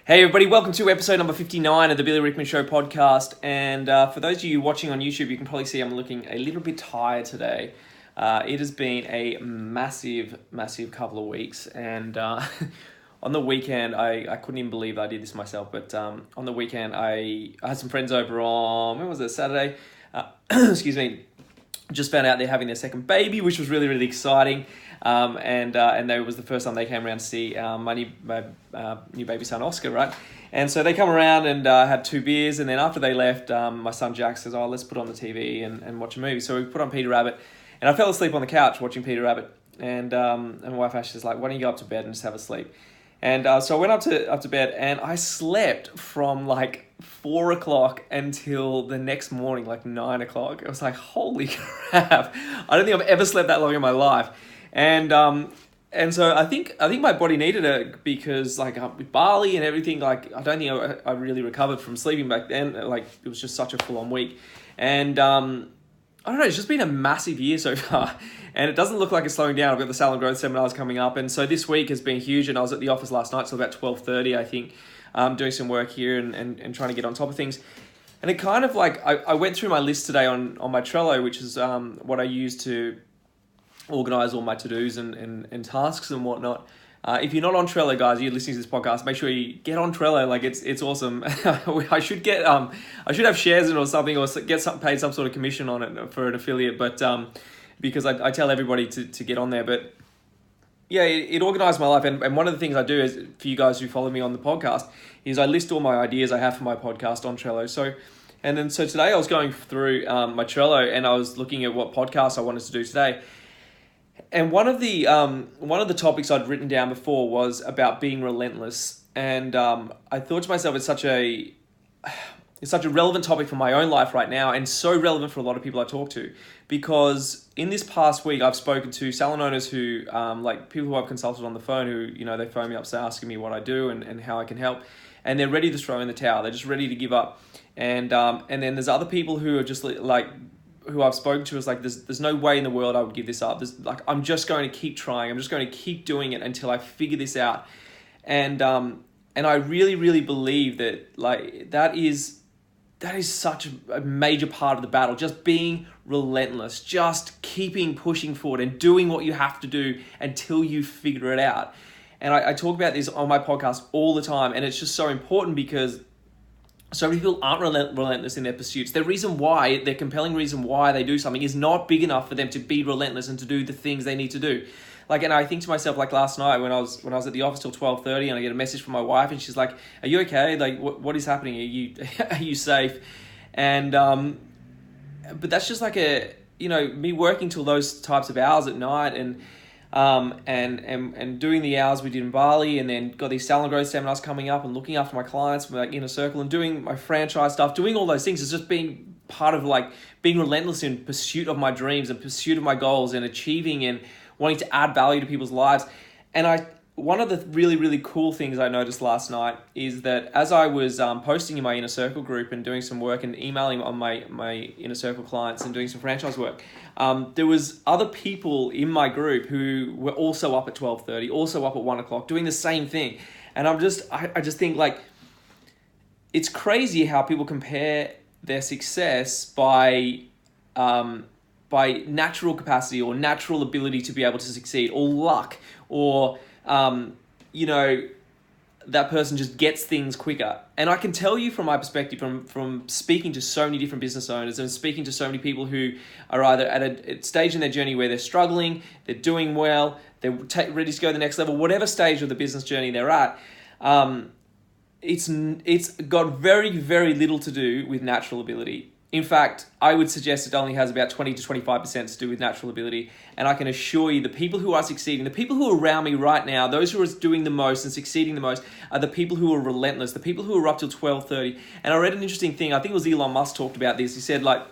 Hey everybody, welcome to episode number 59 of the Billy Rickman Show podcast. And for those of you watching on YouTube, you can probably see I'm looking a little bit tired today. It has been a massive couple of weeks. And on the weekend, I couldn't even believe I did this myself. But on the weekend, I had some friends over on, when was it, Saturday? Excuse me. Just found out they're having their second baby, which was really exciting. And that was the first time they came around to see my new baby son Oscar, right? And so they come around and had 2 beers, and then after they left, my son Jack says, "Oh, let's put on the TV and watch a movie." So we put on Peter Rabbit, and I fell asleep on the couch watching Peter Rabbit. And my wife Ashley's like, "Why don't you go up to bed and just have a sleep?" And so I went up to bed, and I slept from like 4 o'clock until the next morning, like 9 o'clock. It was like, holy crap! I don't think I've ever slept that long in my life. And so I think my body needed it because like with Bali and everything, like I don't think I really recovered from sleeping back then. Like it was just such a full on week. And I don't know, it's just been a massive year so far, and it doesn't look like it's slowing down. I've got the Salon Growth seminars coming up, and so this week has been huge. And I was at the office last night till about 12:30, I think, doing some work here and trying to get on top of things. And it kind of like I went through my list today on my Trello, which is what I use to organize all my to-dos and tasks and whatnot. If you're not on Trello, guys, you're listening to this podcast, make sure you get on Trello. Like it's awesome. I should have shares in it or something, or get paid some sort of commission on it for an affiliate. But because I tell everybody to get on there. But yeah, it organized my life. And one of the things I do is, for you guys who follow me on the podcast, is I list all my ideas I have for my podcast on Trello. So today I was going through my Trello, and I was looking at what podcasts I wanted to do today. And one of the topics I'd written down before was about being relentless. And I thought to myself, it's such a relevant topic for my own life right now, and so relevant for a lot of people I talk to. Because in this past week, I've spoken to salon owners who, like people who I've consulted on the phone, who, they phone me up asking me what I do and how I can help. And they're ready to throw in the towel. They're just ready to give up. And then there's other people who are just like, who I've spoken to is like, there's no way in the world I would give this up. I'm just going to keep trying. I'm just going to keep doing it until I figure this out. And I really believe that like that is such a major part of the battle. Just being relentless, just keeping pushing forward and doing what you have to do until you figure it out. And I talk about this on my podcast all the time, and it's just so important because so many people aren't relentless in their pursuits. Their compelling reason why they do something is not big enough for them to be relentless and to do the things they need to do. Like, and I think to myself, like last night when I was at the office till 12:30, and I get a message from my wife, and she's like, "Are you okay? Like, what is happening? Are you safe?" And but that's just like me working till those types of hours at night, and doing the hours we did in Bali, and then got these salon growth seminars coming up, and looking after my clients from like inner circle, and doing my franchise stuff, doing all those things is just being part of like being relentless in pursuit of my dreams and pursuit of my goals and achieving and wanting to add value to people's lives. And one of the really cool things I noticed last night is that as I was posting in my inner circle group and doing some work and emailing on my inner circle clients and doing some franchise work, there was other people in my group who were also up at 12:30, also up at 1 o'clock, doing the same thing. And I just think like, it's crazy how people compare their success by natural capacity or natural ability to be able to succeed, or luck, or that person just gets things quicker. And I can tell you from my perspective, from speaking to so many different business owners and speaking to so many people who are either at a stage in their journey where they're struggling, they're doing well, they're ready to go to the next level, whatever stage of the business journey they're at, it's got very little to do with natural ability. In fact, I would suggest it only has about 20 to 25% to do with natural ability. And I can assure you, the people who are succeeding, the people who are around me right now, those who are doing the most and succeeding the most, are the people who are relentless, the people who are up till 12:30. And I read an interesting thing. I think it was Elon Musk talked about this. He said, like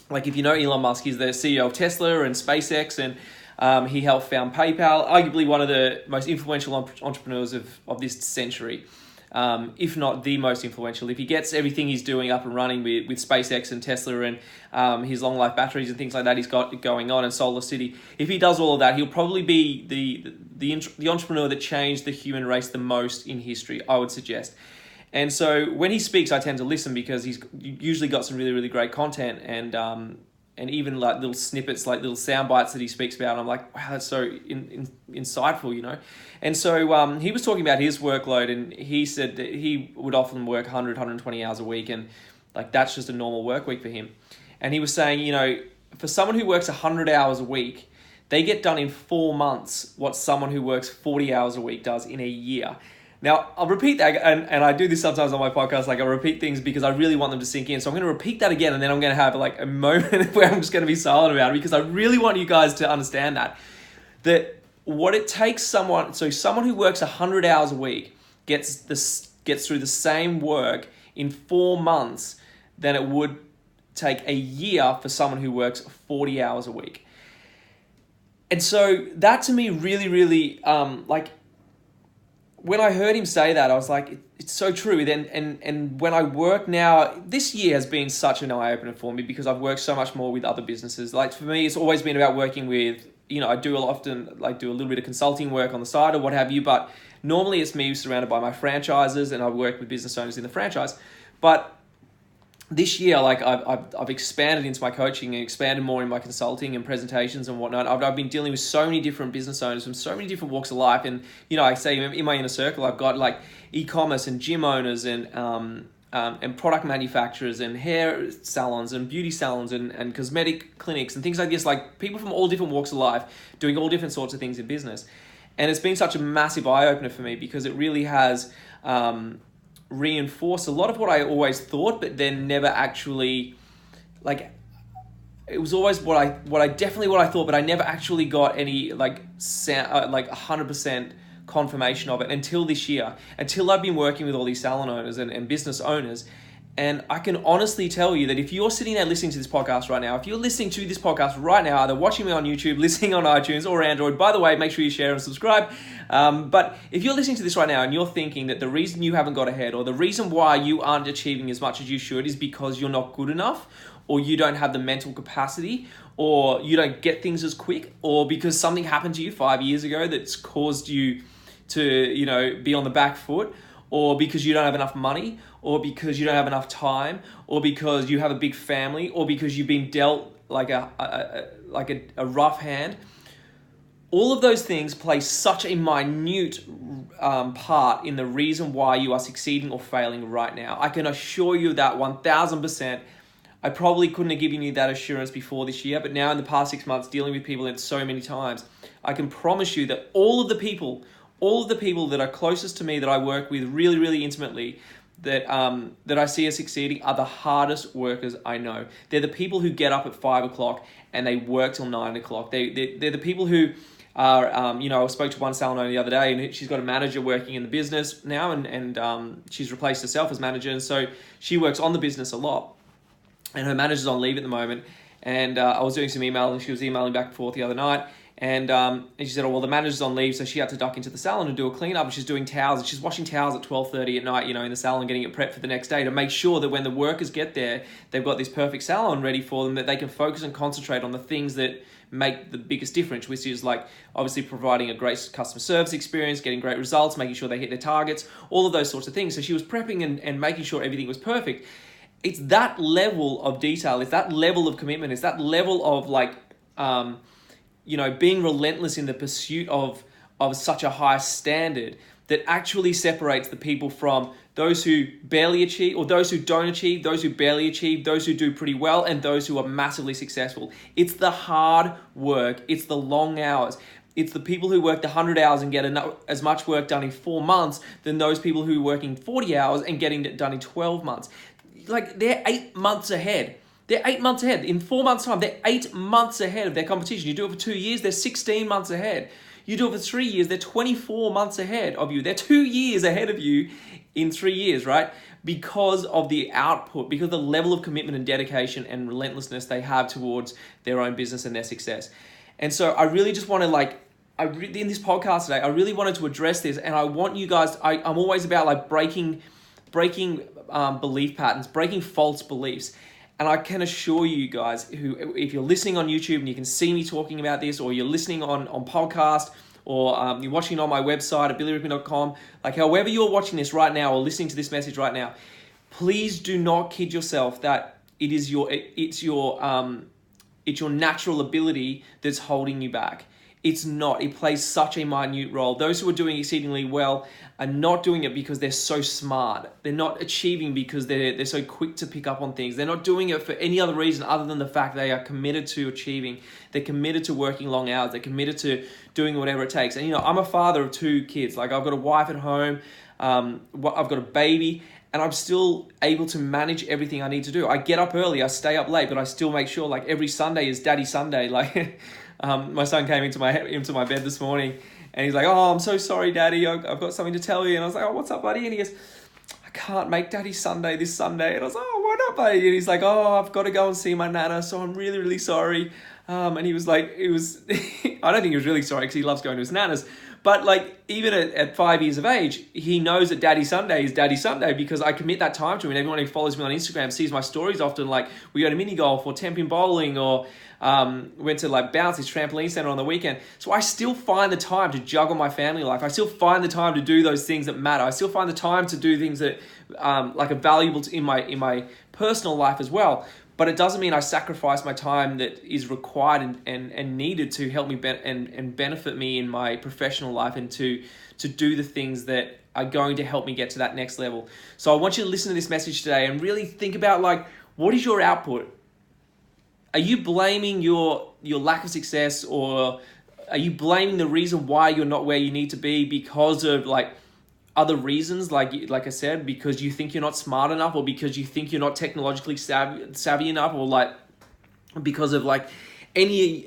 if you know Elon Musk, he's the CEO of Tesla and SpaceX, and he helped found PayPal, arguably one of the most influential entrepreneurs of this century. if not the most influential. If he gets everything he's doing up and running with SpaceX and Tesla and his long life batteries and things like that he's got going on in Solar City, if he does all of that, he'll probably be the entrepreneur that changed the human race the most in history, I would suggest. And so when he speaks, I tend to listen because he's usually got some really, really great content and even like little snippets, like little sound bites that he speaks about. And I'm like, wow, that's so insightful, you know? And so he was talking about his workload, and he said that he would often work 100, 120 hours a week, and like that's just a normal work week for him. And he was saying, you know, for someone who works 100 hours a week, they get done in 4 months what someone who works 40 hours a week does in a year. Now, I'll repeat that, and I do this sometimes on my podcast, like I repeat things because I really want them to sink in. So I'm going to repeat that again, and then I'm going to have like a moment where I'm just going to be silent about it because I really want you guys to understand that what it takes someone who works 100 hours a week gets through the same work in 4 months than it would take a year for someone who works 40 hours a week. And so that to me really, really, when I heard him say that, I was like, it's so true. And when I work now, this year has been such an eye-opener for me because I've worked so much more with other businesses. Like for me, it's always been about working with, you know, I do often like do a little bit of consulting work on the side or what have you, but normally it's me surrounded by my franchises and I work with business owners in the franchise. But this year, like I've expanded into my coaching and expanded more in my consulting and presentations and whatnot. I've been dealing with so many different business owners from so many different walks of life. And, you know, I say in my inner circle, I've got like e-commerce and gym owners and product manufacturers and hair salons and beauty salons and cosmetic clinics and things like this, like people from all different walks of life doing all different sorts of things in business. And it's been such a massive eye-opener for me because it really has reinforced a lot of what I always thought, but then never actually, like, it was always what I thought, but I never actually got any like 100% confirmation of it until this year, until I've been working with all these salon owners and business owners. And I can honestly tell you that if you're sitting there listening to this podcast right now, if you're listening to this podcast right now, either watching me on YouTube, listening on iTunes or Android, by the way, make sure you share and subscribe. But if you're listening to this right now and you're thinking that the reason you haven't got ahead or the reason why you aren't achieving as much as you should is because you're not good enough, or you don't have the mental capacity, or you don't get things as quick, or because something happened to you 5 years ago that's caused you to, you know, be on the back foot, or because you don't have enough money, or because you don't have enough time, or because you have a big family, or because you've been dealt like a rough hand. All of those things play such a minute part in the reason why you are succeeding or failing right now. I can assure you that 1000%. I probably couldn't have given you that assurance before this year, but now in the past 6 months, dealing with people so many times, I can promise you that all of the people that are closest to me, that I work with really, really intimately, that I see as succeeding are the hardest workers I know. They're the people who get up at 5 o'clock and they work till 9 o'clock. They're the people who are, I spoke to one salon owner the other day, and she's got a manager working in the business now, and she's replaced herself as manager, and so she works on the business a lot, and her manager's on leave at the moment. And I was doing some email, and she was emailing back and forth the other night. And she said, oh, well, the manager's on leave, so she had to duck into the salon and do a cleanup. And she's doing towels, and she's washing towels at 12:30 at night, you know, in the salon, getting it prepped for the next day to make sure that when the workers get there, they've got this perfect salon ready for them, that they can focus and concentrate on the things that make the biggest difference, which is like obviously providing a great customer service experience, getting great results, making sure they hit their targets, all of those sorts of things. So she was prepping and making sure everything was perfect. It's that level of detail, it's that level of commitment, it's that level of like, being relentless in the pursuit of such a high standard that actually separates the people from those who barely achieve, or those who don't achieve, those who barely achieve, those who do pretty well, and those who are massively successful. It's the hard work. It's the long hours. It's the people who work the 100 hours and get as much work done in 4 months than those people who are working 40 hours and getting it done in 12 months. Like, they're 8 months ahead. They're 8 months ahead. In 4 months' time, they're 8 months ahead of their competition. You do it for 2 years, they're 16 months ahead. You do it for 3 years, they're 24 months ahead of you. They're 2 years ahead of you in 3 years, right? Because of the output, because of the level of commitment and dedication and relentlessness they have towards their own business and their success. And so I really just want to in this podcast today, I really wanted to address this, and I want you guys. I'm always about like breaking belief patterns, breaking false beliefs. And I can assure you guys, who if you're listening on YouTube and you can see me talking about this, or you're listening on podcast, or you're watching on my website at billyrickman.com, like however you're watching this right now or listening to this message right now, please do not kid yourself that it's your natural ability that's holding you back. It's not. It plays such a minute role. Those who are doing exceedingly well are not doing it because they're so smart. They're not achieving because they're so quick to pick up on things. They're not doing it for any other reason other than the fact they are committed to achieving. They're committed to working long hours. They're committed to doing whatever it takes. And I'm a father of 2 kids. Like I've got a wife at home. I've got a baby. And I'm still able to manage everything I need to do. I get up early, I stay up late, but I still make sure like every Sunday is Daddy Sunday. Like my son came into my bed this morning and he's like, "Oh, I'm so sorry, Daddy. I've got something to tell you." And I was like, "Oh, what's up, buddy?" And he goes, "I can't make Daddy Sunday this Sunday." And I was like, "Oh, why not, buddy?" And he's like, "Oh, I've got to go and see my nana, so I'm really, really sorry." And he was like, I don't think he was really sorry because he loves going to his nana's. But like even at 5 years of age, he knows that Daddy Sunday is Daddy Sunday because I commit that time to him. And everyone who follows me on Instagram sees my stories often. Like we go to mini golf or 10-pin bowling or went to like Bouncy's trampoline center on the weekend. So I still find the time to juggle my family life. I still find the time to do those things that matter. I still find the time to do things that like are valuable in my personal life as well. But it doesn't mean I sacrifice my time that is required and needed to help me and benefit me in my professional life and to do the things that are going to help me get to that next level. So I want you to listen to this message today and really think about like, what is your output? Are you blaming your lack of success, or are you blaming the reason why you're not where you need to be because of like other reasons, like I said, because you think you're not smart enough, or because you think you're not technologically savvy enough, or like because of like any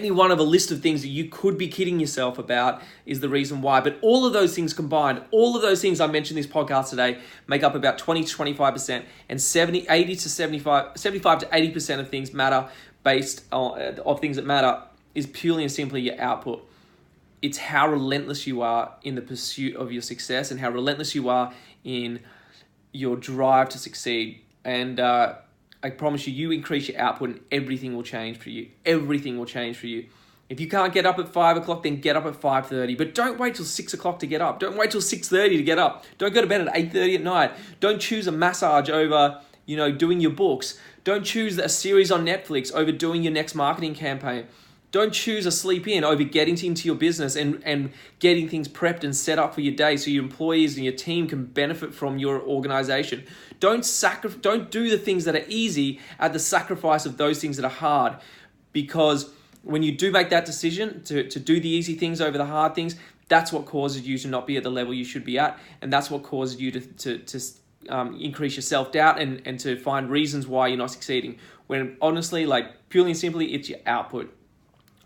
one of a list of things that you could be kidding yourself about is the reason why. But all of those things combined, all of those things I mentioned in this podcast today make up about 20 to 25%, and 75 to 80% of things matter based on of things that matter is purely and simply your output. It's how relentless you are in the pursuit of your success and how relentless you are in your drive to succeed. And I promise you, you increase your output and everything will change for you. Everything will change for you. If you can't get up at 5 o'clock, then get up at 5:30. But don't wait till 6 o'clock to get up. Don't wait till 6:30 to get up. Don't go to bed at 8:30 at night. Don't choose a massage over, doing your books. Don't choose a series on Netflix over doing your next marketing campaign. Don't choose a sleep in over getting into your business and getting things prepped and set up for your day so your employees and your team can benefit from your organization. Don't do the things that are easy at the sacrifice of those things that are hard, because when you do make that decision to do the easy things over the hard things, that's what causes you to not be at the level you should be at, and that's what causes you to increase your self-doubt and to find reasons why you're not succeeding, when honestly, like purely and simply, it's your output.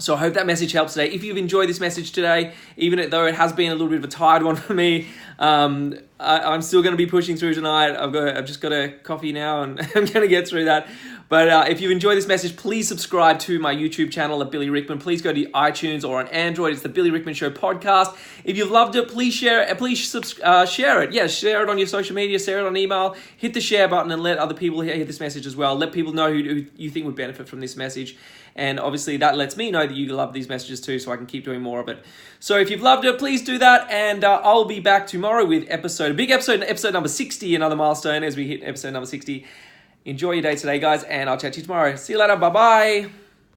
So I hope that message helps today. If you've enjoyed this message today, even though it has been a little bit of a tired one for me, I'm still going to be pushing through tonight. I've just got a coffee now and I'm going to get through that. But if you've enjoyed this message, please subscribe to my YouTube channel at Billy Rickman. Please go to iTunes or on Android. It's the Billy Rickman Show podcast. If you've loved it, please share it. Please share it. Yeah, share it on your social media, share it on email. Hit the share button and let other people hear this message as well. Let people know who you think would benefit from this message. And obviously that lets me know that you love these messages too, so I can keep doing more of it. So if you've loved it, please do that. And I'll be back tomorrow with a big episode number 60, another milestone as we hit episode number 60. Enjoy your day today, guys, and I'll chat to you tomorrow. See you later. Bye-bye.